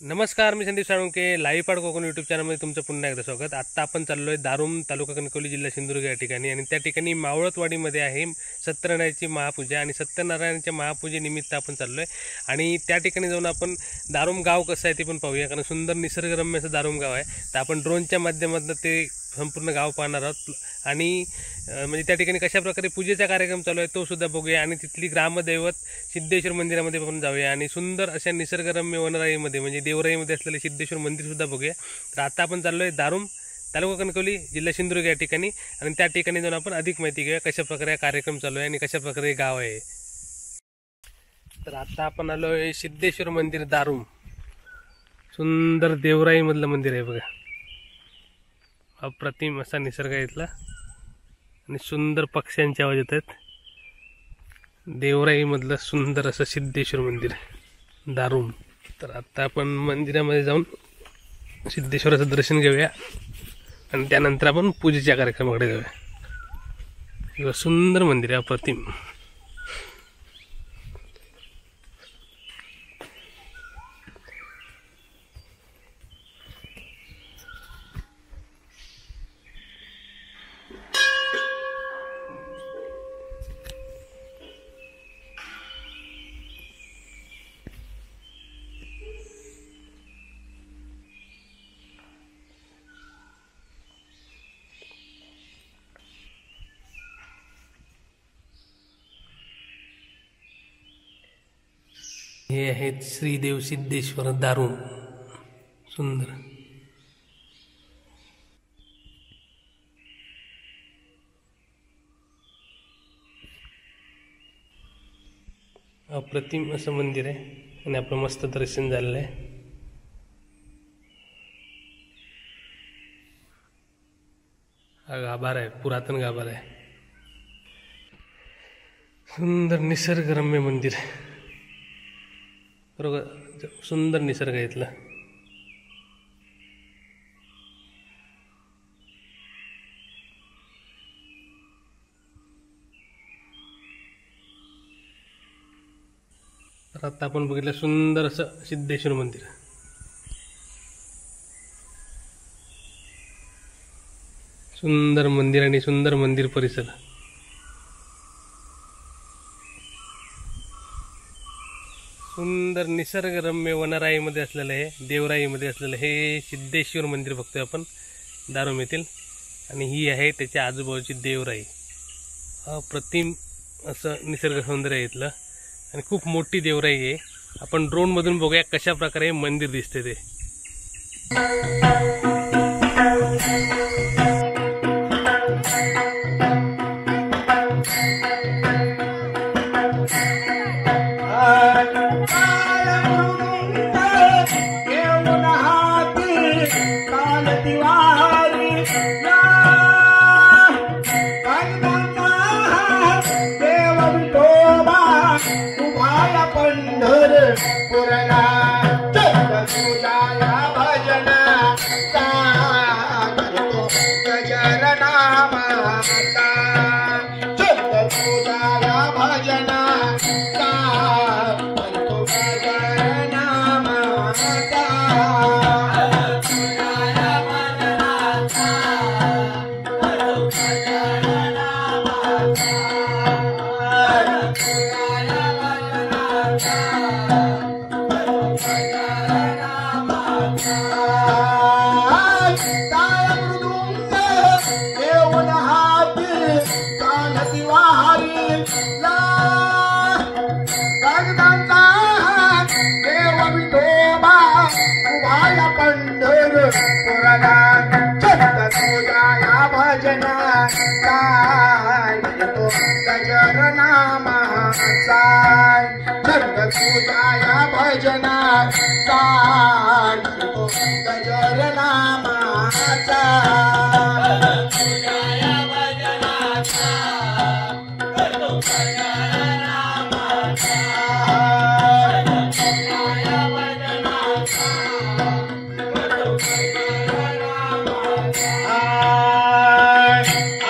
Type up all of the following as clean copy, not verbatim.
नमस्कार, मी संदीप साळुंके. लाईव्ह पाड कोकण यूट्यूब चॅनलमध्ये तुमचं पुन्हा एकदा स्वागत. आत्ता आपण चाललो आहे दारूम, तालुका कणकवली, जिल्हा सिंधुदुर्ग या ठिकाणी. आणि त्या ठिकाणी मावळतवाडीमध्ये आहे सत्यनारायणाची महापूजा. आणि सत्यनारायणाच्या महापूजेनिमित्त आपण चाललो आहे. आणि त्या ठिकाणी जाऊन आपण दारूम गाव कसं आहे ते पण पाहूया, कारण सुंदर निसर्गरम्य असं दारूम गाव आहे. तर आपण ड्रोनच्या माध्यमातून ते संपूर्ण गाव पाहणार आहोत. आणि म्हणजे त्या ठिकाणी कशा प्रकारे पूजेचा कार्यक्रम चालू आहे तो सुद्धा बघूया. आणि तिथली ग्रामदैवत सिद्धेश्वर मंदिरामध्ये पण जाऊया. आणि सुंदर अशा निसर्गरम्य वनराईमध्ये म्हणजे देवराईमध्ये असलेले सिद्धेश्वर मंदिर सुद्धा बघूया. तर आता आपण चाललो आहे दारूम, तालुका कणकवली, जिल्हा सिंधुदुर्ग या ठिकाणी. आणि त्या ठिकाणी जाऊन आपण अधिक माहिती घेऊया कशा प्रकारे हा कार्यक्रम चालू आहे आणि कशा प्रकारे गाव आहे. तर आता आपण आलो आहे सिद्धेश्वर मंदिर दारूम. सुंदर देवराईमधलं मंदिर आहे बघा. अप्रतिम असा निसर्ग आहे इथला आणि सुंदर पक्ष्यांचे आवाज येत आहेत. देवराईमधलं सुंदर असं सिद्धेश्वर मंदिर दारूम. तर आता आपण मंदिरामध्ये जाऊन सिद्धेश्वराचं दर्शन घेऊया आणि त्यानंतर आपण पूजेच्या कार्यक्रमाकडे जाऊया. सुंदर मंदिर आहे, अप्रतिम. हे आहेत श्रीदेव सिद्धेश्वर दारूम. सुंदर अप्रतिम असं मंदिर आहे आणि आपलं मस्त दर्शन झालेलं आहे. हा गाभारा आहे, पुरातन गाभारा आहे. सुंदर निसर्गरम्य मंदिर आहे बरोबर. सुंदर निसर्ग आहे इथला. तर आता आपण बघितलं सुंदर असं सिद्धेश्वर मंदिर. सुंदर मंदिर आणि सुंदर मंदिर परिसर. सुंदर निसर्गरम्य वनराईमध्ये असलेलं हे, देवराईमध्ये असलेलं हे सिद्धेश्वर मंदिर बघतोय आपण दारूम येथील. आणि ही आहे त्याच्या आजूबाजूची देवराई. अप्रतिम असं निसर्ग सौंदर्य आहे इथलं आणि खूप मोठी देवराई आहे. आपण ड्रोनमधून बघूया कशा प्रकारे मंदिर दिसते ते.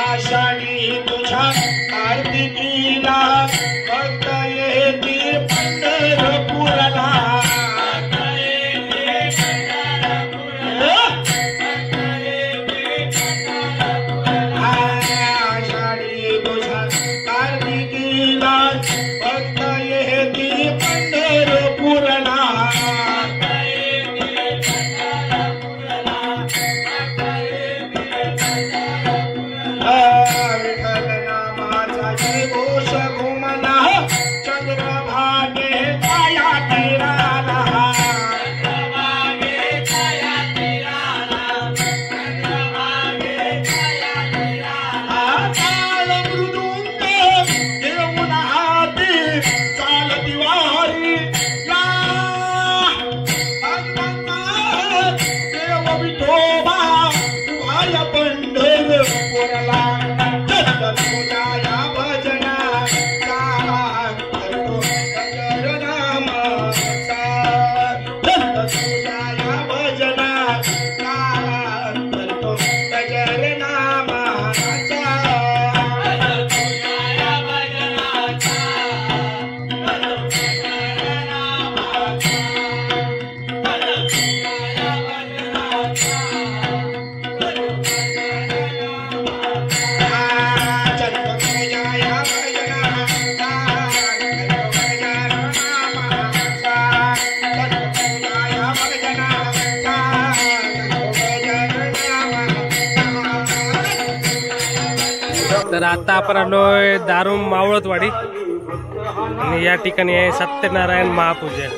आषाढी तुझ्या तर आता आपण आलोय दारुम मावळतवाडी आणि या ठिकाणी आहे सत्यनारायण महापूजा।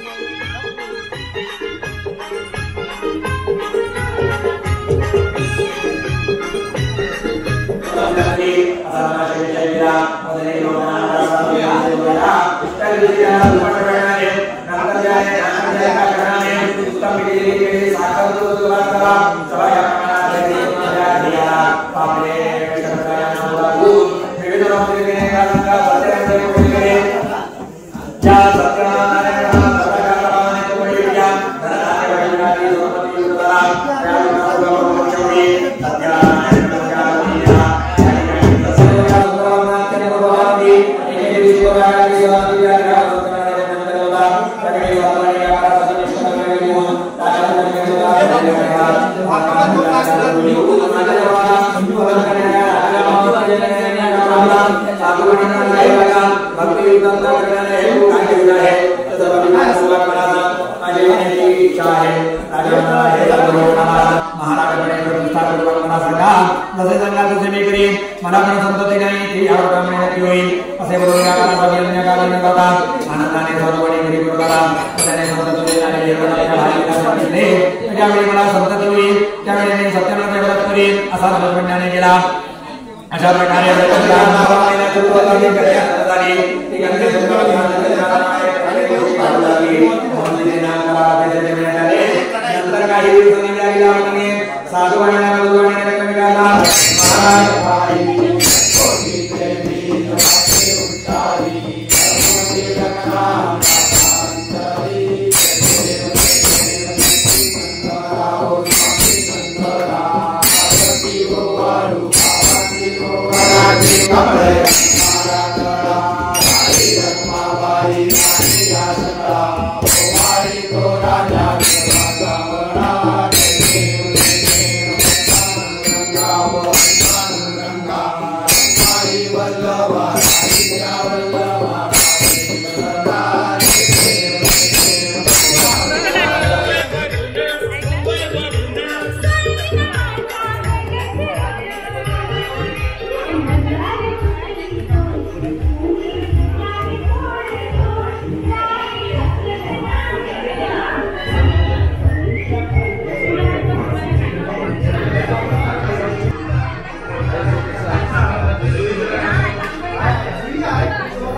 अशा प्रकारे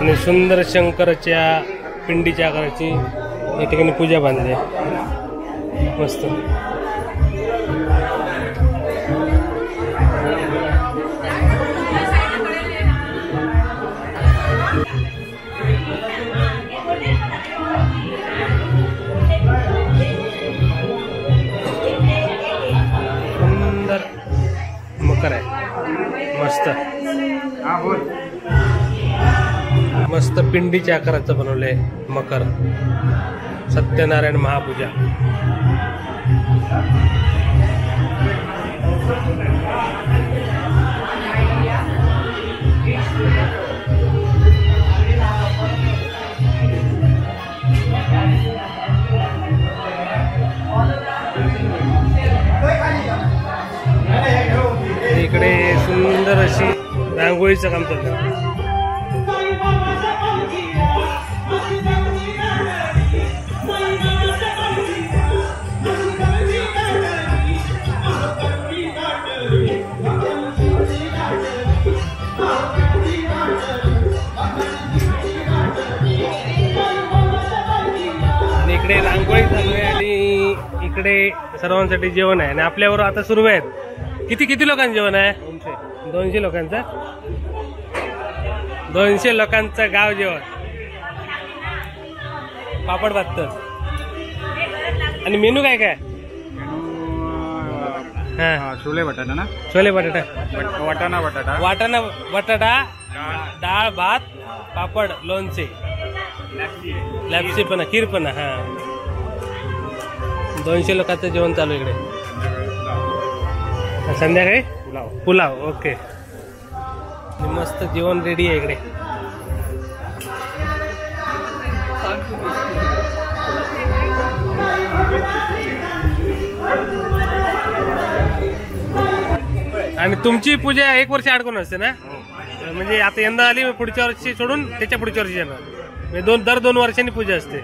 आणि सुंदर शंकराच्या पिंडीच्या आकाराची या ठिकाणी पूजा बांधली आहे। मस्त सुंदर मकर आहे। मस्त मस्त पिंडीच्या आकाराचं बनवलंय मकर सत्यनारायण महापूजा। इकडे सुंदर अशी रांगोळीचं काम चाललं। इकडे सर्वांसाठी जेवण आहे आणि आपल्याबरोबर आता सुरू आहेत. किती लोकांचं जेवण आहे? 200 लोकांचं. 200 लोकांचं गाव जेवण. पापड भात आणि मेनू काय काय? छोले बटाटा ना, छोले बटाटा, वाटाणा बटाटा, डाळ भात, पापड, लोणचे, लॅप्सी पण, खीर पण. हा, 200 लोकांचं जेवण चालू इकडे. संध्याकाळी पुलाव. ओके, मस्त जेवण रेडी आहे इकडे. आणि तुमची पूजा 1 वर्ष आड करून असते ना? म्हणजे आता यंदा आली, पुढच्या वर्षी सोडून त्याच्या पुढच्या वर्षी येणार. म्हणजे दर 2 वर्षांनी पूजा असते.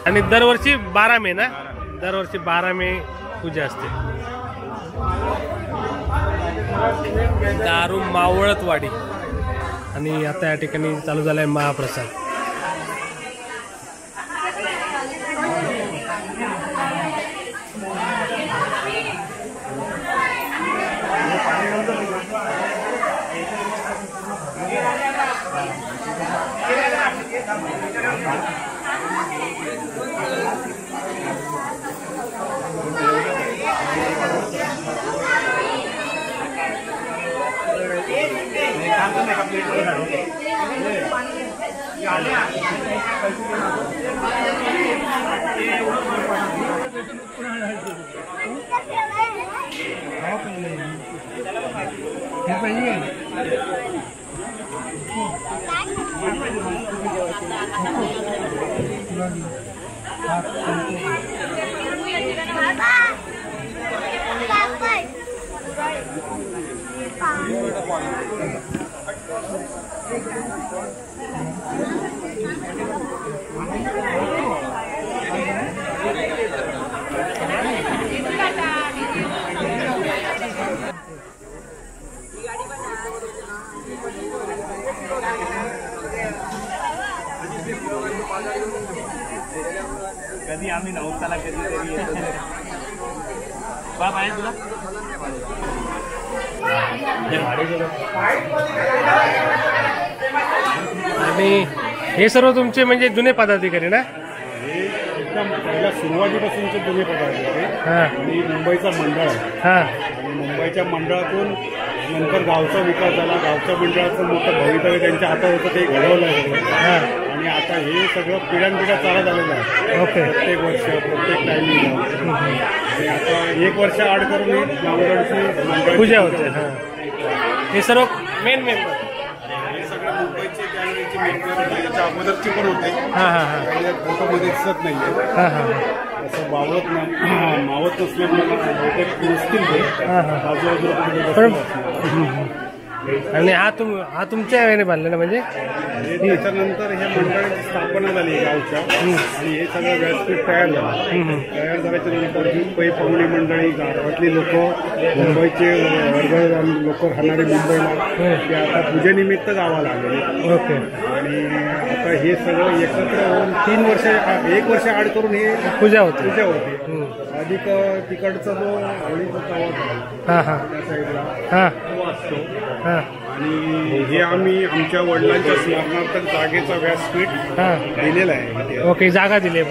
आणि दरवर्षी 12 मे ना? दरवर्षी 12 मे पूजा असते. दारू मावळतवाडी. आणि आता या ठिकाणी चालू झालाय महाप्रसाद. कधी आम्ही नवसाला कधीतरी येतो. बाप आहे तुला? आणि हे सर्व तुमचे म्हणजे जुने पदाधिकारी ना? एकदम पहिल्या सुरुवातीपासूनचे जुने पदाधिकारी. आणि मुंबईचा मंडळ आहे. आणि मुंबईच्या मंडळातून नंतर गावचा विकास झाला. गावच्या मंडळाचं मोठं भवितव्य त्यांच्या हातात होतं, ते घडवलं आहे. आणि आता हे सगळं पिढ्यानपिढ्या चालत आलेलं आहे. ओके, प्रत्येक वर्ष, प्रत्येक टायमिंगला. आणि आता 1 वर्ष आड करून मंडळाची पूजा होते. हे सर्व मेन हे सगळं मुंबईचे त्यावेळेचे मेंबर, त्याच्या अगोदरचे पण होते. फोटोमध्ये दिसत नाहीये. असं मावत नसल्यामुळे बहुतेक नसतील ते आजूबाजूला. आणि हा तुमच्या वेळेने बांधलेला म्हणजे? त्याच्यानंतर हे मंडळाची स्थापना झाली गावच्या. आणि हे सगळं व्यासपीठ तयार झालं. तयार झाल्याच्या नंतर ही पै पाहुणे मंडळी, गावातली लोक, मुंबईचे लोक राहणारे मुंबईला, ते आता पूजेनिमित्त गावाला आले. ओके. आणि आता हे सगळं एकत्र होऊन 1 वर्ष आड करून हे पूजा होते. अधिक तिकडचा जो होळीचा तवा त्या साईडला तो असतो. आणि हे आम्ही आमच्या वडिलांच्या स्मरणार्थ जागेचा व्यासपीठ दिलेला आहे. ओके, जागा दिली आहे.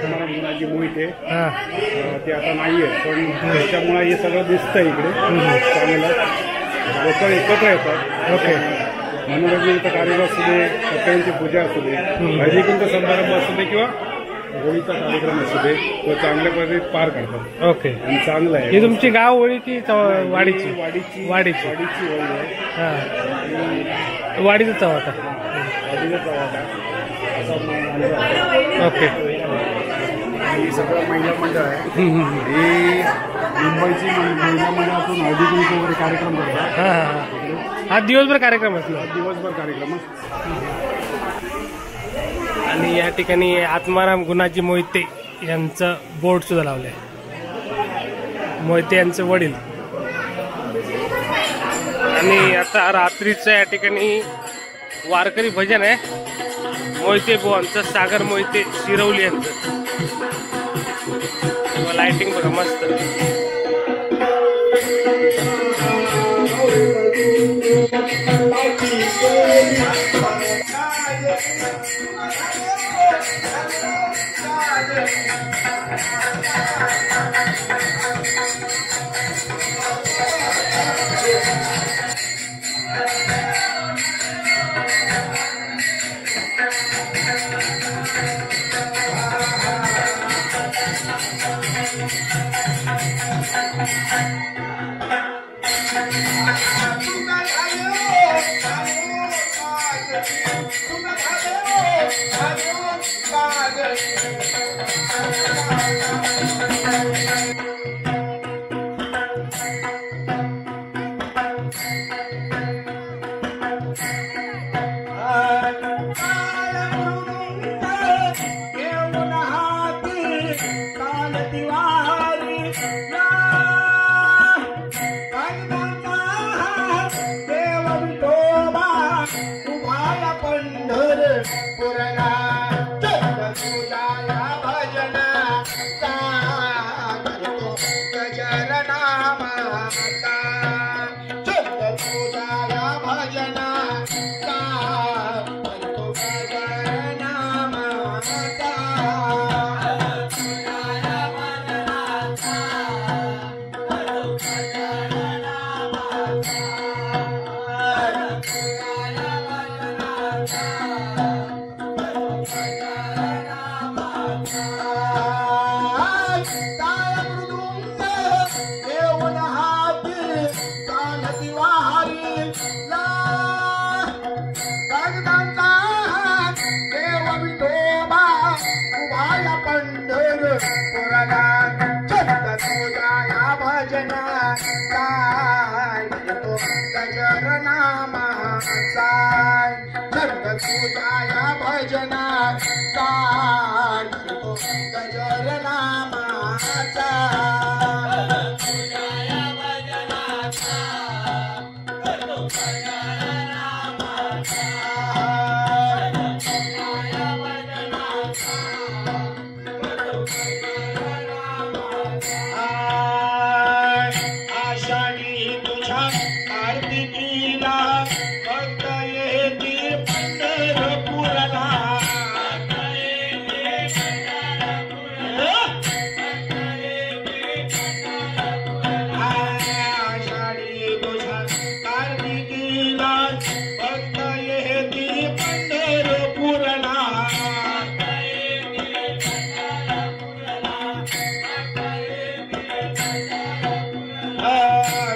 तुम्हाला मुलाची मोहिते ते आता नाही आहे, पण त्याच्यामुळे हे सगळं दिसतंय इकडे चांगलं. लोक एकत्र येतात. ओके, मनोरंजनाचा कार्यक्रम असू दे, सत्यांची पूजा असू दे, हळदीकुंकू समारंभ असू दे किंवा होळीचा कार्यक्रम असू दे, तो चांगल्या पद्धतीत पार करतात. ओके, आणि चांगलं आहे. ही तुमची गाव होळी की वाडीची? वाडीची होळी आहे. वाडीचा चव्हाटा. ओके. ही सगळं महिला मंडळ आहे. हे मुंबईची महिला मंडळातून हळदी कुंकू वगैरे कार्यक्रम करतात. हा दिवसभर कार्यक्रम असतो. दिवसभर कार्यक्रम. आणि या ठिकाणी आत्माराम गुणाजी मोहिते यांचं बोर्ड सुद्धा लावलंय. मोहिते यांचे वडील. आणि आता रात्रीचं या ठिकाणी वारकरी भजन आहे. मोहिते बुवांचं, सागर मोहिते शिरवली यांचं. लाइटिंग बघा मस्त.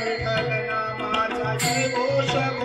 विठ्ठल नामाचा घोष